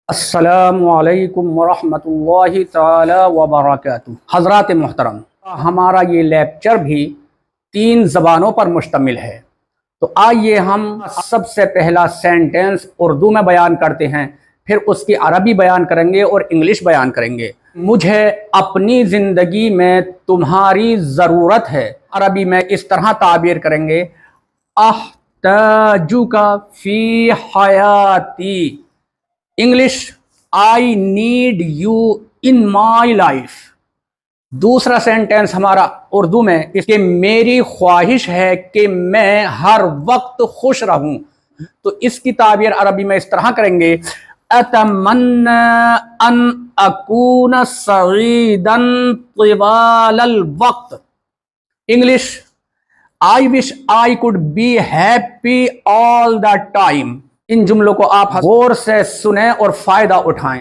السلام علیکم ورحمۃ اللہ تعالی وبرکاتہ۔ حضرات محترم، ہمارا یہ لیکچر بھی 3 زبانوں پر مشتمل ہے، تو آئیے ہم سب سے پہلا سینٹنس اردو میں بیان کرتے ہیں، پھر اس کی عربی بیان کریں گے اور انگلش بیان کریں گے۔ مجھے اپنی زندگی میں تمہاری ضرورت ہے، عربی میں اس طرح تعبیر کریں گے، احتاجک فی حیاتی۔ English, I need you in my life. دوسرا سینٹینس ہمارا اردو میں کہ میری خواہش ہے کہ میں ہر وقت خوش رہوں، تو اس کی تعبیر عربی میں اس طرح کریں گے، اتمنى ان اکون سعیدا طوال الوقت۔ English, I wish I could be happy all the time۔ ان جملوں کو آپ غور سے سنیں اور فائدہ اٹھائیں۔